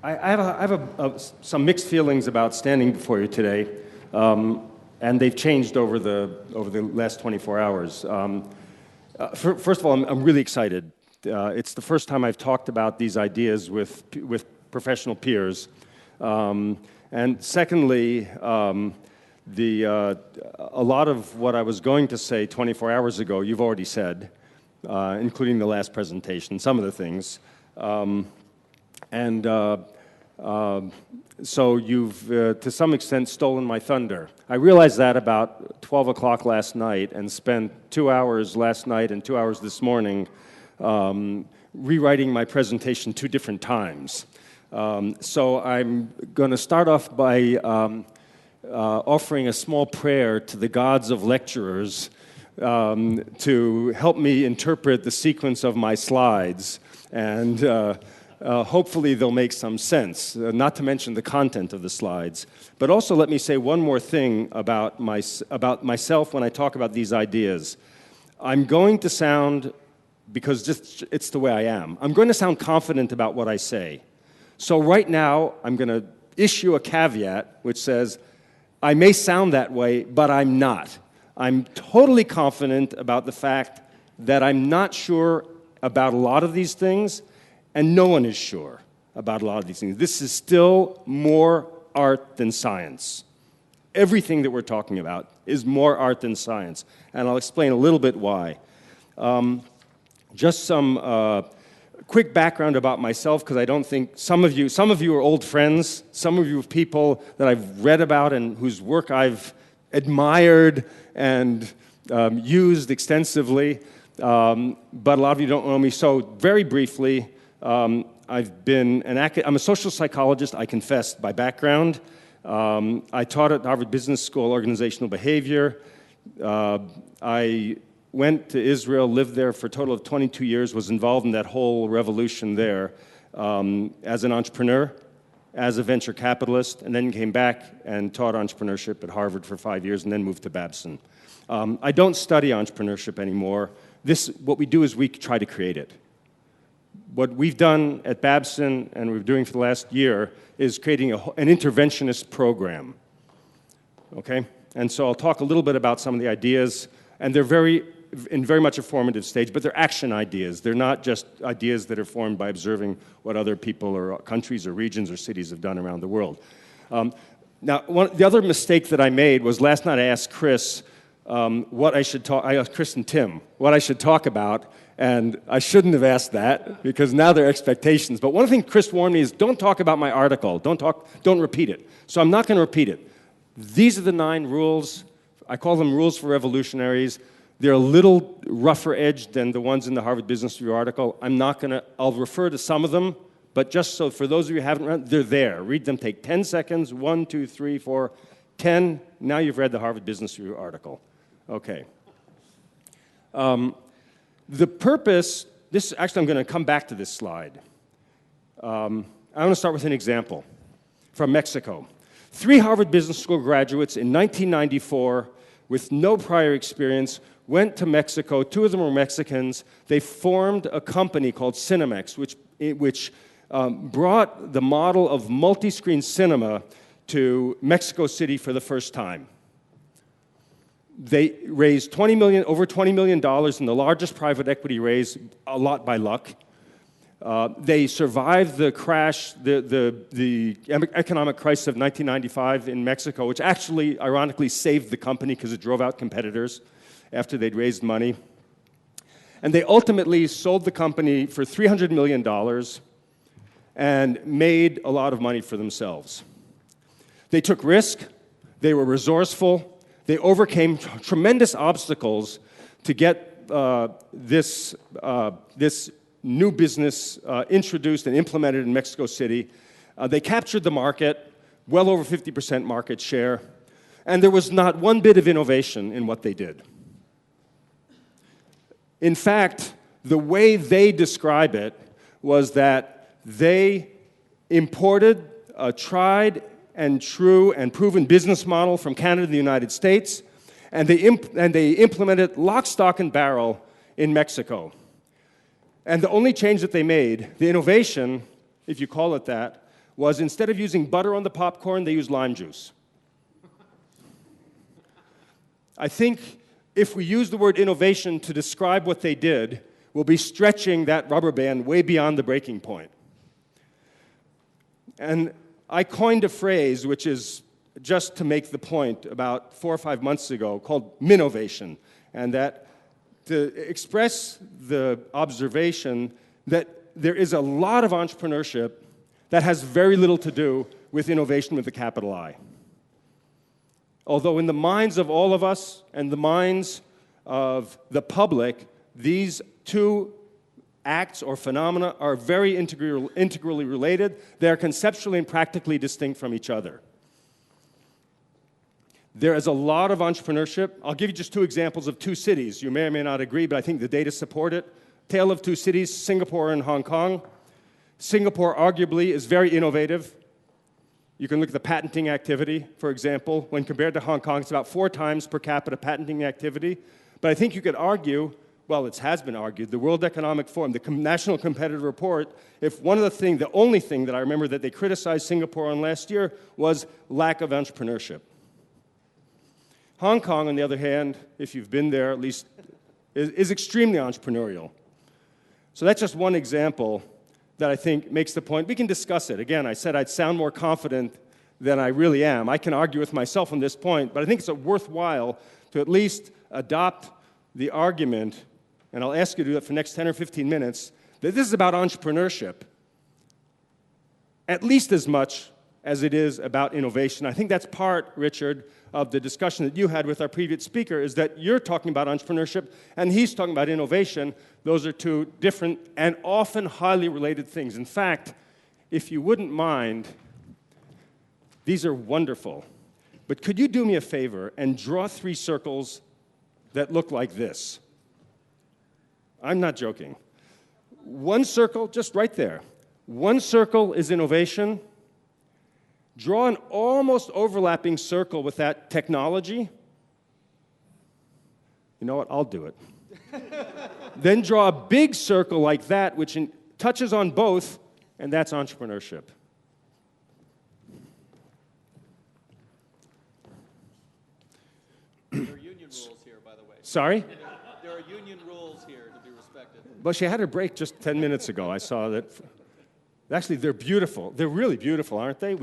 I have some mixed feelings about standing before you today, and they've changed over the last 24 hours. First of all, I'm really excited. It's the first time I've talked about these ideas with professional peers, and secondly, a lot of what I was going to say 24 hours ago, you've already said, including the last presentation, some of the things. So you've, to some extent, stolen my thunder. I realized that about 12 o'clock last night and spent 2 hours last night and 2 hours this morning rewriting my presentation 2 different times. So I'm going to start off by offering a small prayer to the gods of lecturers to help me interpret the sequence of my slides, and hopefully they'll make some sense, not to mention the content of the slides. But also let me say one more thing about myself when I talk about these ideas. I'm going to sound, because just it's the way I am, I'm going to sound confident about what I say. So right now, I'm going to issue a caveat which says, I may sound that way, but I'm not. I'm totally confident about the fact that I'm not sure about a lot of these things, and no one is sure about a lot of these things. This is still more art than science. Everything that we're talking about is more art than science, and I'll explain a little bit why. Just some quick background about myself, because I don't think some of you are old friends, some of you are people that I've read about and whose work I've admired and used extensively, but a lot of you don't know me. So very briefly, I'm a social psychologist, I confess, by background. I taught at Harvard Business School organizational behavior. I went to Israel, lived there for a total of 22 years, was involved in that whole revolution there as an entrepreneur, as a venture capitalist, and then came back and taught entrepreneurship at Harvard for 5 years and then moved to Babson. I don't study entrepreneurship anymore. What we do is we try to create it. What we've done at Babson, and we're doing for the last year, is creating an interventionist program. Okay? And so I'll talk a little bit about some of the ideas, and they're in very much a formative stage, but they're action ideas. They're not just ideas that are formed by observing what other people or countries or regions or cities have done around the world. Now, the other mistake that I made was last night I asked Chris Chris and Tim what I should talk about, and I shouldn't have asked that because now there are expectations. But one thing Chris warned me is don't talk about my article. Don't repeat it. So I'm not going to repeat it. These are the 9 rules. I call them rules for revolutionaries. They're a little rougher edged than the ones in the Harvard Business Review article. I'll refer to some of them, but just so for those of you who haven't read, they're there. Read them, take 10 seconds, 1, 2, 3, 4, 10. Now you've read the Harvard Business Review article. Okay. The purpose, actually I'm going to come back to this slide. I want to start with an example from Mexico. 3 Harvard Business School graduates in 1994 with no prior experience went to Mexico. 2 of them were Mexicans. They formed a company called Cinemex, which brought the model of multi-screen cinema to Mexico City for the first time. They raised over $20 million in the largest private equity raise, a lot by luck. They survived the crash, the economic crisis of 1995 in Mexico, which actually, ironically, saved the company because it drove out competitors after they'd raised money. And they ultimately sold the company for $300 million and made a lot of money for themselves. They took risk. They were resourceful. They overcame tremendous obstacles to get this new business introduced and implemented in Mexico City. They captured the market, well over 50% market share, and there was not one bit of innovation in what they did. In fact, the way they describe it was that they imported a tried and true and proven business model from Canada to the United States, and they implemented lock, stock, and barrel in Mexico. And the only change that they made, the innovation, if you call it that, was instead of using butter on the popcorn, they used lime juice. I think if we use the word innovation to describe what they did, we'll be stretching that rubber band way beyond the breaking point. And I coined a phrase, which is just to make the point, about 4 or 5 months ago, called minnovation, and that to express the observation that there is a lot of entrepreneurship that has very little to do with innovation with a capital I. Although in the minds of all of us and the minds of the public, these two acts or phenomena are very integrally related. They are conceptually and practically distinct from each other. There is a lot of entrepreneurship. I'll give you just 2 examples of 2 cities. You may or may not agree, but I think the data support it. Tale of 2 cities, Singapore and Hong Kong. Singapore arguably is very innovative. You can look at the patenting activity, for example. When compared to Hong Kong, it's about 4 times per capita patenting activity. But I think you could argue, well, it has been argued, the World Economic Forum, the National Competitive Report, if the only thing that I remember that they criticized Singapore on last year was lack of entrepreneurship. Hong Kong, on the other hand, if you've been there at least, is extremely entrepreneurial. So that's just one example that I think makes the point. We can discuss it. Again, I said I'd sound more confident than I really am. I can argue with myself on this point, but I think it's worthwhile to at least adopt the argument, and I'll ask you to do that for the next 10 or 15 minutes, that this is about entrepreneurship at least as much as it is about innovation. I think that's part, Richard, of the discussion that you had with our previous speaker, is that you're talking about entrepreneurship and he's talking about innovation. Those are 2 different and often highly related things. In fact, if you wouldn't mind, these are wonderful. But could you do me a favor and draw 3 circles that look like this? I'm not joking. 1 circle, just right there. 1 circle is innovation. Draw an almost overlapping circle with that technology. You know what? I'll do it. Then draw a big circle like that, which touches on both, and that's entrepreneurship. There are union rules here, by the way. Sorry? There are union rules here to be respected. Well, she had her break just 10 minutes ago. I saw that. Actually, they're beautiful. They're really beautiful, aren't they?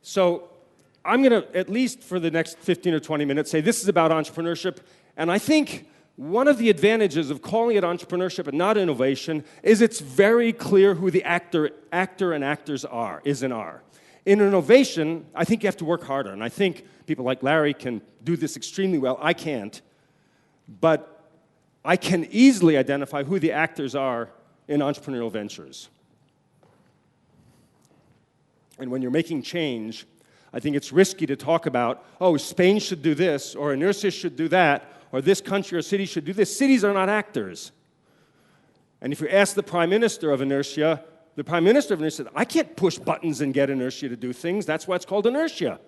So I'm going to, at least for the next 15 or 20 minutes, say this is about entrepreneurship. And I think one of the advantages of calling it entrepreneurship and not innovation is it's very clear who the actor and actors are, is and are. In innovation, I think you have to work harder. And I think people like Larry can do this extremely well. I can't. But I can easily identify who the actors are in entrepreneurial ventures. And when you're making change, I think it's risky to talk about, oh, Spain should do this, or inertia should do that, or this country or city should do this. Cities are not actors. And if you ask the Prime Minister of inertia, the Prime Minister of inertia said, I can't push buttons and get inertia to do things. That's why it's called inertia.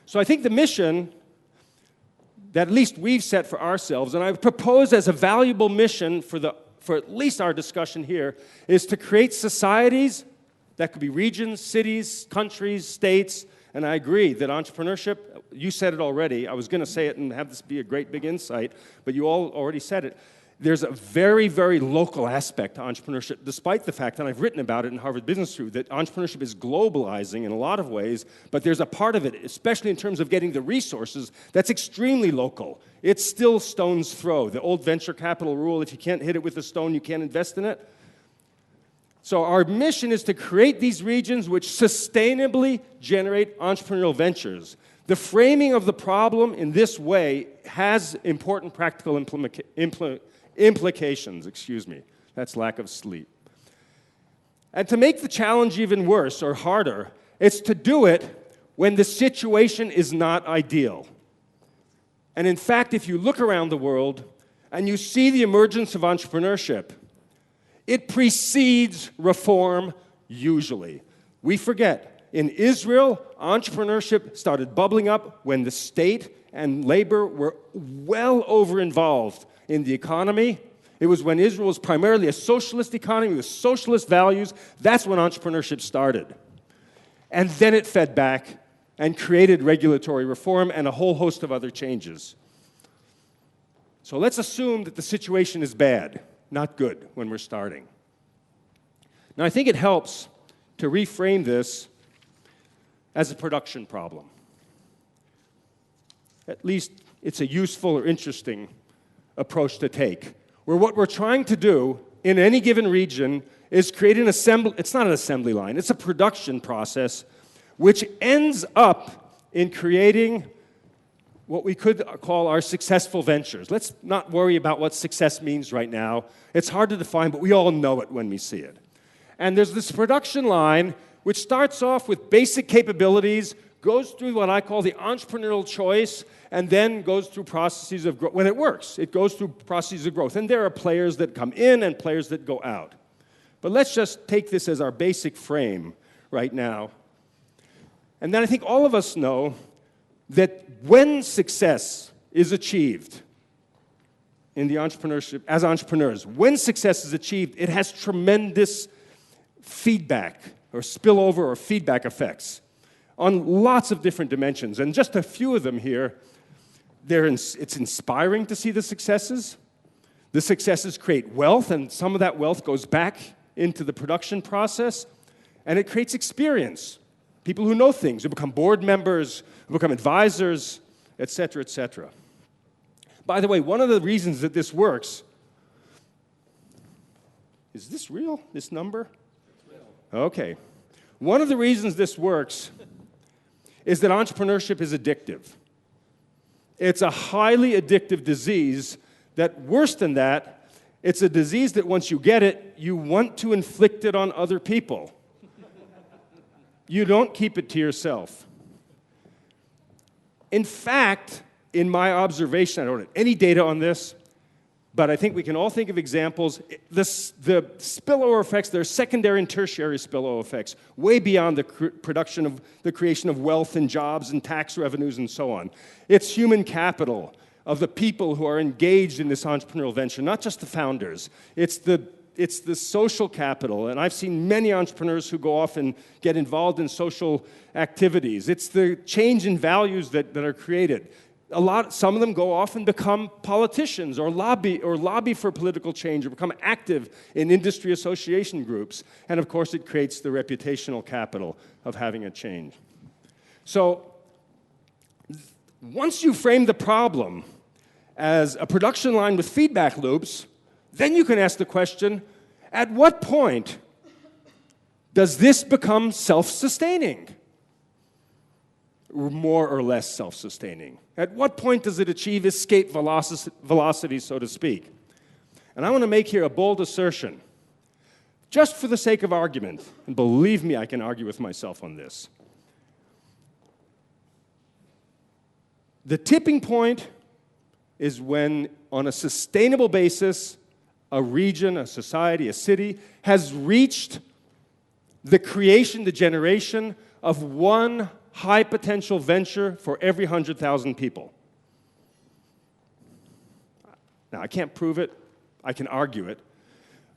So I think the mission that at least we've set for ourselves, and I propose as a valuable mission for at least our discussion here, is to create societies that could be regions, cities, countries, states, and I agree that entrepreneurship, you said it already, I was going to say it and have this be a great big insight, but you all already said it. There's a very, very local aspect to entrepreneurship, despite the fact, and I've written about it in Harvard Business Review, that entrepreneurship is globalizing in a lot of ways, but there's a part of it, especially in terms of getting the resources, that's extremely local. It's still stone's throw. The old venture capital rule, if you can't hit it with a stone, you can't invest in it. So our mission is to create these regions which sustainably generate entrepreneurial ventures. The framing of the problem in this way has important practical implications, that's lack of sleep. And to make the challenge even worse or harder, it's to do it when the situation is not ideal. And in fact, if you look around the world and you see the emergence of entrepreneurship, it precedes reform usually. We forget, in Israel, entrepreneurship started bubbling up when the state and labor were well over-involved in the economy. It was when Israel was primarily a socialist economy with socialist values. That's when entrepreneurship started. And then it fed back and created regulatory reform and a whole host of other changes. So let's assume that the situation is bad, not good, when we're starting. Now, I think it helps to reframe this as a production problem. At least it's a useful or interesting approach to take, where what we're trying to do in any given region is create an assembly, it's not an assembly line, it's a production process, which ends up in creating what we could call our successful ventures. Let's not worry about what success means right now. It's hard to define, but we all know it when we see it. And there's this production line which starts off with basic capabilities, goes through what I call the entrepreneurial choice, and then goes through processes of growth. When it works, it goes through processes of growth. And there are players that come in and players that go out. But let's just take this as our basic frame right now. And then I think all of us know that when success is achieved in the entrepreneurship, as entrepreneurs, when success is achieved, it has tremendous feedback or spillover or feedback effects on lots of different dimensions. And just a few of them here, it's inspiring to see the successes. The successes create wealth, and some of that wealth goes back into the production process, and it creates experience. People who know things, who become board members, who become advisors, et cetera, et cetera. By the way, one of the reasons that this works, is this real, this number? Okay. One of the reasons this works is that entrepreneurship is addictive. It's a highly addictive disease that, worse than that, it's a disease that once you get it, you want to inflict it on other people. You don't keep it to yourself. In fact, in my observation, I don't have any data on this, but I think we can all think of examples. The spillover effects, there are secondary and tertiary spillover effects, way beyond the creation of wealth and jobs and tax revenues and so on. It's human capital of the people who are engaged in this entrepreneurial venture, not just the founders. It's the social capital, and I've seen many entrepreneurs who go off and get involved in social activities. It's the change in values that are created. Some of them go off and become politicians or lobby for political change or become active in industry association groups. And of course, it creates the reputational capital of having a change. So once you frame the problem as a production line with feedback loops, then you can ask the question, at what point does this become self-sustaining? Or more or less self-sustaining? At what point does it achieve escape velocity, so to speak? And I want to make here a bold assertion, just for the sake of argument, and believe me, I can argue with myself on this. The tipping point is when, on a sustainable basis, a region, a society, a city has reached the creation, the generation of one high-potential venture for every 100,000 people. Now, I can't prove it. I can argue it.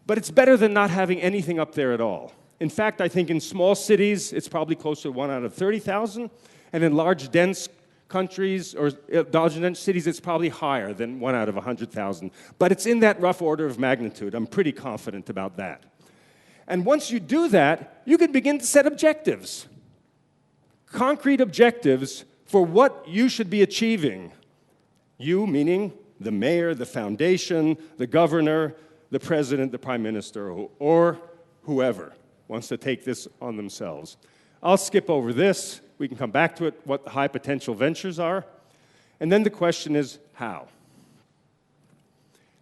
But it's better than not having anything up there at all. In fact, I think in small cities, it's probably closer to 1 out of 30,000. And in large, dense countries or large, dense cities, it's probably higher than 1 out of 100,000. But it's in that rough order of magnitude. I'm pretty confident about that. And once you do that, you can begin to set objectives. Concrete objectives for what you should be achieving. You, meaning the mayor, the foundation, the governor, the president, the prime minister, or whoever wants to take this on themselves. I'll skip over this. We can come back to it, what the high potential ventures are. And then the question is, how?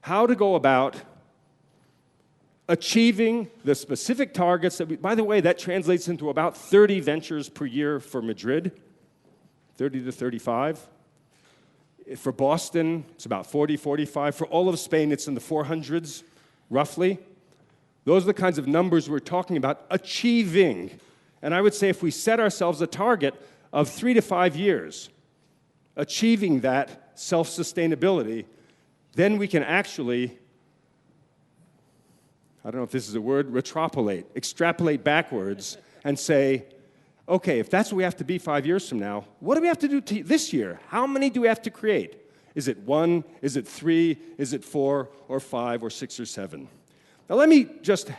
How to go about achieving the specific targets that by the way, that translates into about 30 ventures per year for Madrid, 30 to 35. For Boston, it's about 40, 45. For all of Spain, it's in the 400s, roughly. Those are the kinds of numbers we're talking about achieving. And I would say if we set ourselves a target of 3 to 5 years, achieving that self-sustainability then we can actually, I don't know if this is a word, extrapolate backwards and say, okay, if that's what we have to be 5 years from now, what do we have to do this year? How many do we have to create? Is it 1? Is it 3? Is it 4 or 5 or 6 or 7? Now let me just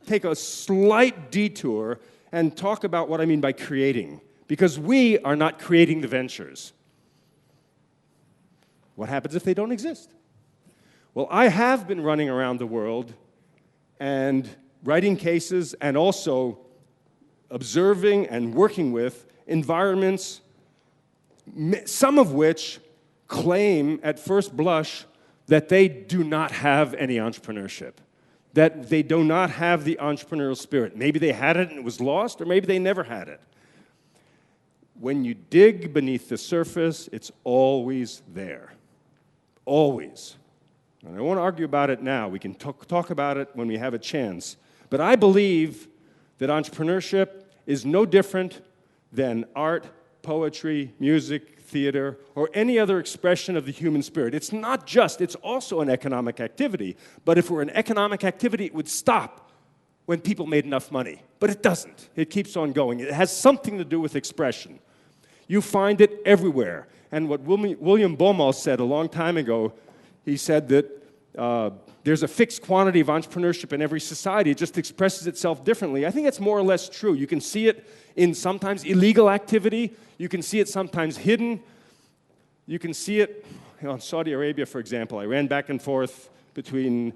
take a slight detour and talk about what I mean by creating, because we are not creating the ventures. What happens if they don't exist? Well, I have been running around the world and writing cases and also observing and working with environments, some of which claim at first blush that they do not have any entrepreneurship, that they do not have the entrepreneurial spirit. Maybe they had it and it was lost, or maybe they never had it. When you dig beneath the surface, it's always there. Always. And I won't argue about it now. We can talk about it when we have a chance. But I believe that entrepreneurship is no different than art, poetry, music, theater, or any other expression of the human spirit. It's not just, it's also an economic activity. But if we're an economic activity, it would stop when people made enough money. But it doesn't. It keeps on going. It has something to do with expression. You find it everywhere. And what William Baumol said a long time ago, he said that there's a fixed quantity of entrepreneurship in every society. It just expresses itself differently. I think that's more or less true. You can see it in sometimes illegal activity. You can see it sometimes hidden. You can see it in Saudi Arabia, for example. I ran back and forth between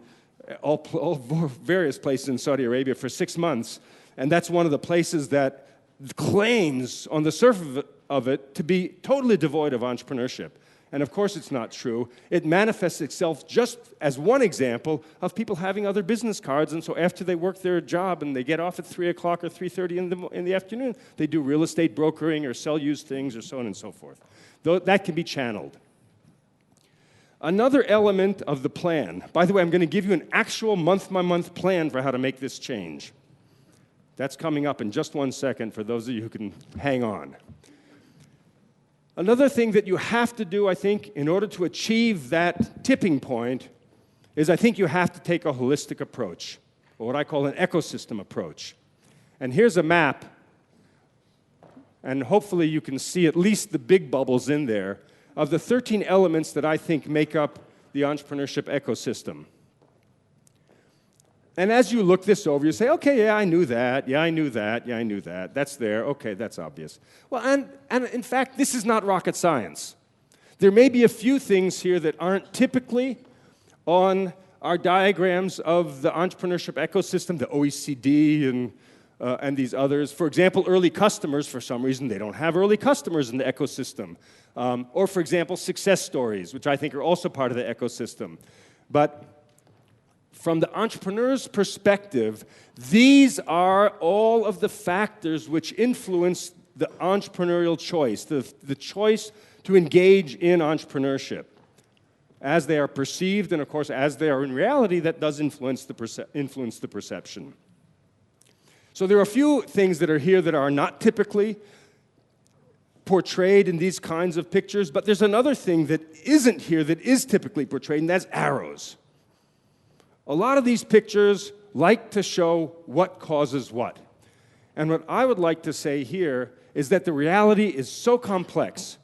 all various places in Saudi Arabia for 6 months. And that's one of the places that claims on the surface of it to be totally devoid of entrepreneurship. And of course it's not true. It manifests itself just as one example of people having other business cards, and so after they work their job and they get off at 3 o'clock or 3:30 in the afternoon, they do real estate brokering or sell used things or so on and so forth. That can be channeled. Another element of the plan, by the way, I'm going to give you an actual month-by-month plan for how to make this change. That's coming up in just 1 second for those of you who can hang on. Another thing that you have to do, I think, in order to achieve that tipping point is I think you have to take a holistic approach, or what I call an ecosystem approach. And here's a map, and hopefully you can see at least the big bubbles in there, of the 13 elements that I think make up the entrepreneurship ecosystem. And as you look this over, you say, okay, yeah, I knew that, yeah, I knew that, yeah, I knew that, that's there, okay, that's obvious. Well, and in fact, this is not rocket science. There may be a few things here that aren't typically on our diagrams of the entrepreneurship ecosystem, the OECD and these others. For example, early customers, for some reason, they don't have early customers in the ecosystem. Or, for example, success stories, which I think are also part of the ecosystem. But from the entrepreneur's perspective, these are all of the factors which influence the entrepreneurial choice, the choice to engage in entrepreneurship. As they are perceived, and of course, as they are in reality, that does influence the perception. So there are a few things that are here that are not typically portrayed in these kinds of pictures, but there's another thing that isn't here that is typically portrayed, and that's arrows. A lot of these pictures like to show what causes what. And what I would like to say here is that the reality is so complex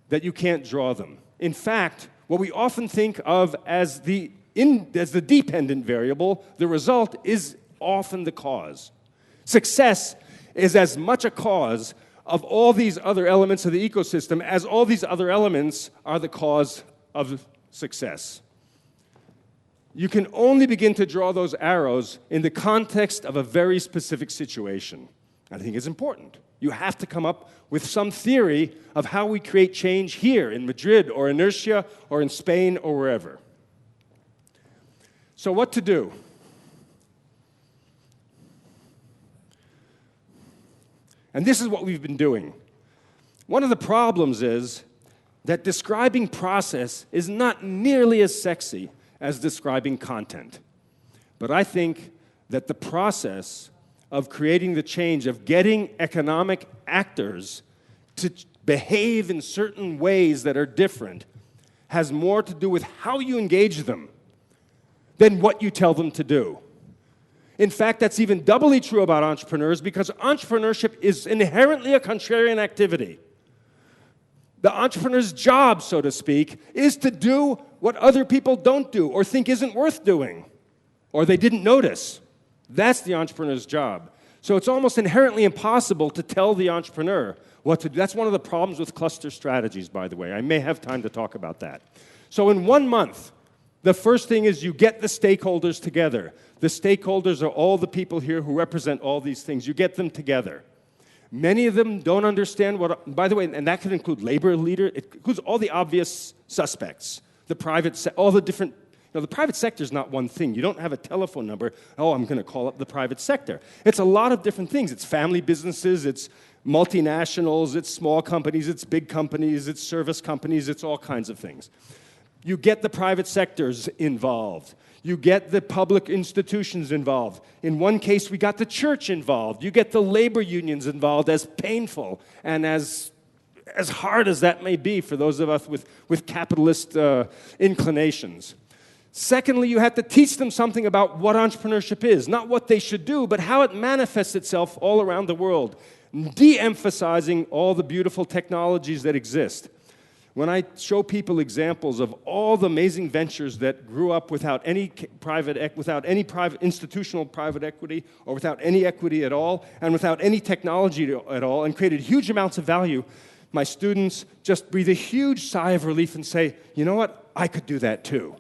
that you can't draw them. In fact, what we often think of as the dependent variable, the result is often the cause. Success is as much a cause of all these other elements of the ecosystem as all these other elements are the cause of success. You can only begin to draw those arrows in the context of a very specific situation. I think it's important. You have to come up with some theory of how we create change here in Madrid or Inertia or in Spain or wherever. So what to do? And this is what we've been doing. One of the problems is that describing process is not nearly as sexy as describing content. But I think that the process of creating the change, of getting economic actors to behave in certain ways that are different, has more to do with how you engage them than what you tell them to do. In fact, that's even doubly true about entrepreneurs because entrepreneurship is inherently a contrarian activity. The entrepreneur's job, so to speak, is to do what other people don't do or think isn't worth doing or they didn't notice. That's the entrepreneur's job. So it's almost inherently impossible to tell the entrepreneur what to do. That's one of the problems with cluster strategies, by the way. I may have time to talk about that. So in 1 month, the first thing is you get the stakeholders together. The stakeholders are all the people here who represent all these things. You get them together. Many of them don't understand what, by the way, and that could include labor leader, it includes all the obvious suspects, the private, all the different, the private sector is not one thing. You don't have a telephone number, oh, I'm going to call up the private sector. It's a lot of different things. It's family businesses, it's multinationals, it's small companies, it's big companies, it's service companies, it's all kinds of things. You get the private sectors involved. You get the public institutions involved. In one case, we got the church involved. You get the labor unions involved, as painful and as hard as that may be for those of us with capitalist inclinations. Secondly, you have to teach them something about what entrepreneurship is, not what they should do, but how it manifests itself all around the world, de-emphasizing all the beautiful technologies that exist. When I show people examples of all the amazing ventures that grew up without any institutional private equity, or without any equity at all, and without any technology at all, and created huge amounts of value, my students just breathe a huge sigh of relief and say, you know what, I could do that too.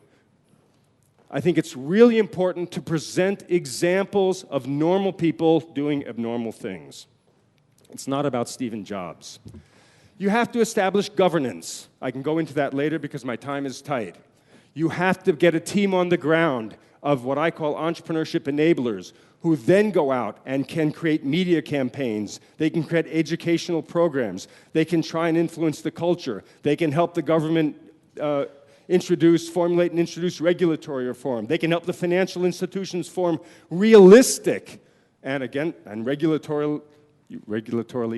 I think it's really important to present examples of normal people doing abnormal things. It's not about Steve Jobs. You have to establish governance. I can go into that later because my time is tight. You have to get a team on the ground of what I call entrepreneurship enablers who then go out and can create media campaigns. They can create educational programs. They can try and influence the culture. They can help the government formulate and introduce regulatory reform. They can help the financial institutions form realistic and regulatorily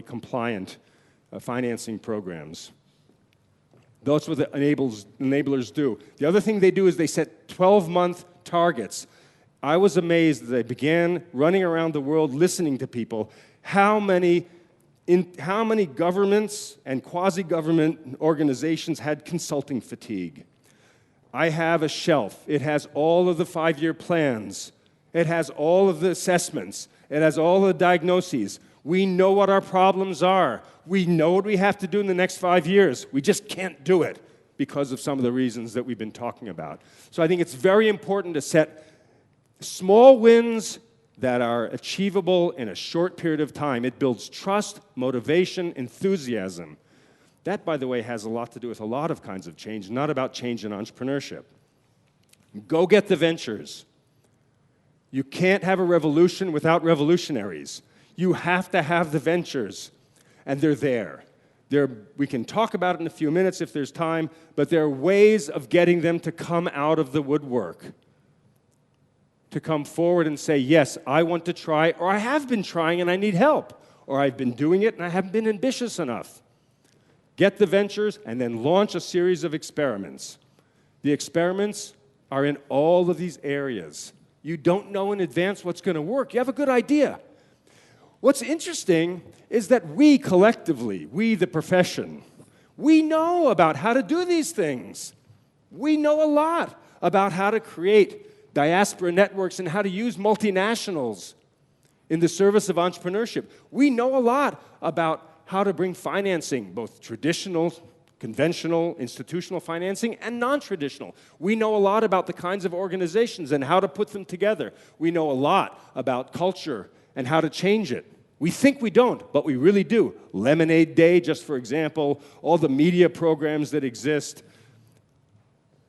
compliant financing programs. That's what the enablers do. The other thing they do is they set 12-month targets. I was amazed as I began running around the world listening to people how many governments and quasi-government organizations had consulting fatigue. I have a shelf. It has all of the 5-year plans. It has all of the assessments. It has all the diagnoses. We know what our problems are. We know what we have to do in the next 5 years. We just can't do it because of some of the reasons that we've been talking about. So I think it's very important to set small wins that are achievable in a short period of time. It builds trust, motivation, enthusiasm. That, by the way, has a lot to do with a lot of kinds of change, not about change in entrepreneurship. Go get the ventures. You can't have a revolution without revolutionaries. You have to have the ventures, and they're there. We can talk about it in a few minutes if there's time, but there are ways of getting them to come out of the woodwork, to come forward and say, yes, I want to try, or I have been trying and I need help, or I've been doing it and I haven't been ambitious enough. Get the ventures and then launch a series of experiments. The experiments are in all of these areas. You don't know in advance what's going to work. You have a good idea. What's interesting is that we collectively, we the profession, we know about how to do these things. We know a lot about how to create diaspora networks and how to use multinationals in the service of entrepreneurship. We know a lot about how to bring financing, both traditional, conventional, institutional financing, and non-traditional. We know a lot about the kinds of organizations and how to put them together. We know a lot about culture and how to change it. We think we don't, but we really do. Lemonade Day, just for example, all the media programs that exist,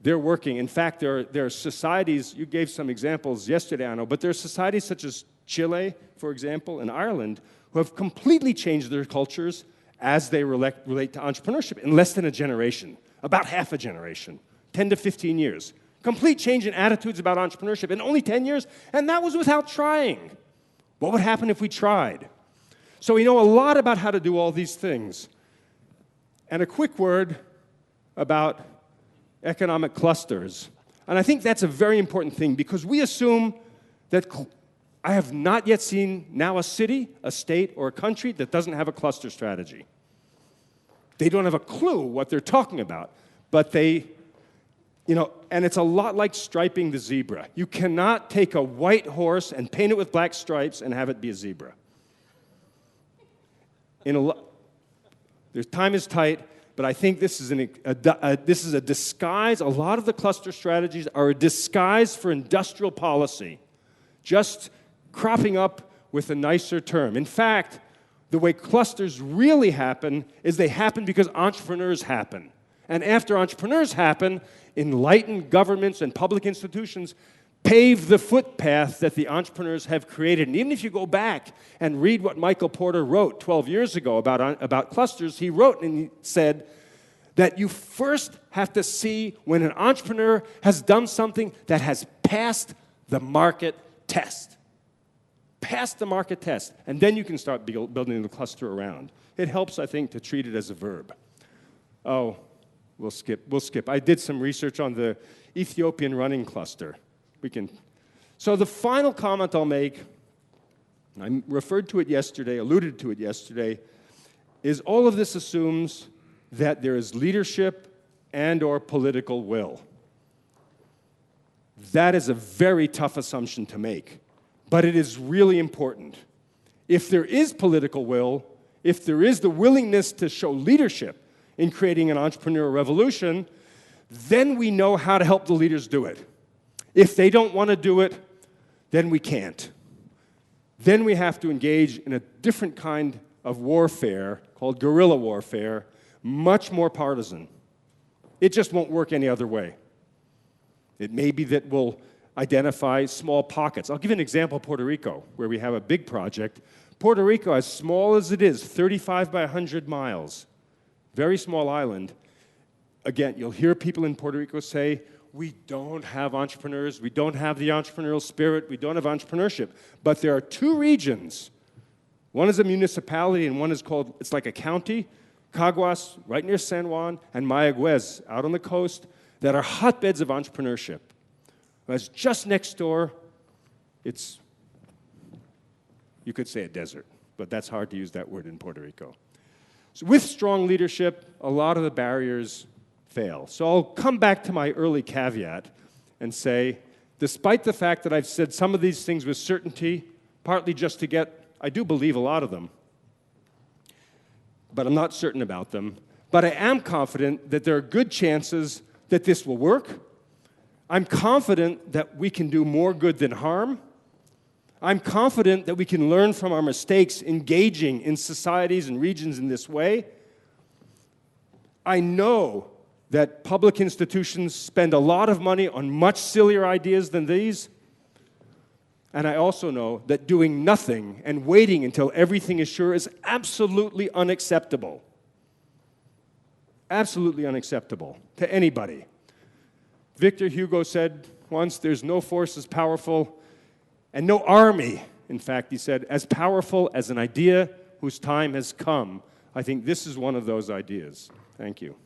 they're working. In fact, there are societies, you gave some examples yesterday, I know, but there are societies such as Chile, for example, and Ireland, who have completely changed their cultures as they relate to entrepreneurship in less than a generation, about half a generation, 10 to 15 years. Complete change in attitudes about entrepreneurship in only 10 years, and that was without trying. What would happen if we tried? So we know a lot about how to do all these things. And a quick word about economic clusters. And I think that's a very important thing because we assume that I have not yet seen now a city, a state, or a country that doesn't have a cluster strategy. They don't have a clue what they're talking about, but they, and it's a lot like striping the zebra. You cannot take a white horse and paint it with black stripes and have it be a zebra. Their time is tight, but I think this is a disguise. A lot of the cluster strategies are a disguise for industrial policy, just cropping up with a nicer term. In fact, the way clusters really happen is they happen because entrepreneurs happen. And after entrepreneurs happen, enlightened governments and public institutions pave the footpath that the entrepreneurs have created. And even if you go back and read what Michael Porter wrote 12 years ago about clusters, he wrote and he said that you first have to see when an entrepreneur has done something that has passed the market test. Passed the market test. And then you can start building the cluster around. It helps, I think, to treat it as a verb. Oh, we'll skip. I did some research on the Ethiopian running cluster. So the final comment I'll make, I referred to it yesterday, alluded to it yesterday, is all of this assumes that there is leadership and or political will. That is a very tough assumption to make, but it is really important. If there is political will, if there is the willingness to show leadership in creating an entrepreneurial revolution, then we know how to help the leaders do it. If they don't want to do it, then we can't. Then we have to engage in a different kind of warfare called guerrilla warfare, much more partisan. It just won't work any other way. It may be that we'll identify small pockets. I'll give you an example, Puerto Rico, where we have a big project. Puerto Rico, as small as it is, 35 by 100 miles, very small island. Again, you'll hear people in Puerto Rico say, we don't have entrepreneurs, we don't have the entrepreneurial spirit, we don't have entrepreneurship. But there are two regions. One is a municipality and one is called, it's like a county, Caguas, right near San Juan, and Mayagüez, out on the coast, that are hotbeds of entrepreneurship. Whereas just next door, it's, you could say a desert, but that's hard to use that word in Puerto Rico. So with strong leadership, a lot of the barriers fail. So I'll come back to my early caveat and say, despite the fact that I've said some of these things with certainty, partly just to get, I do believe a lot of them, but I'm not certain about them. But I am confident that there are good chances that this will work. I'm confident that we can do more good than harm. I'm confident that we can learn from our mistakes engaging in societies and regions in this way. I know that public institutions spend a lot of money on much sillier ideas than these. And I also know that doing nothing and waiting until everything is sure is absolutely unacceptable. Absolutely unacceptable to anybody. Victor Hugo said once, there's no force as powerful, and no army, in fact, he said, as powerful as an idea whose time has come. I think this is one of those ideas. Thank you.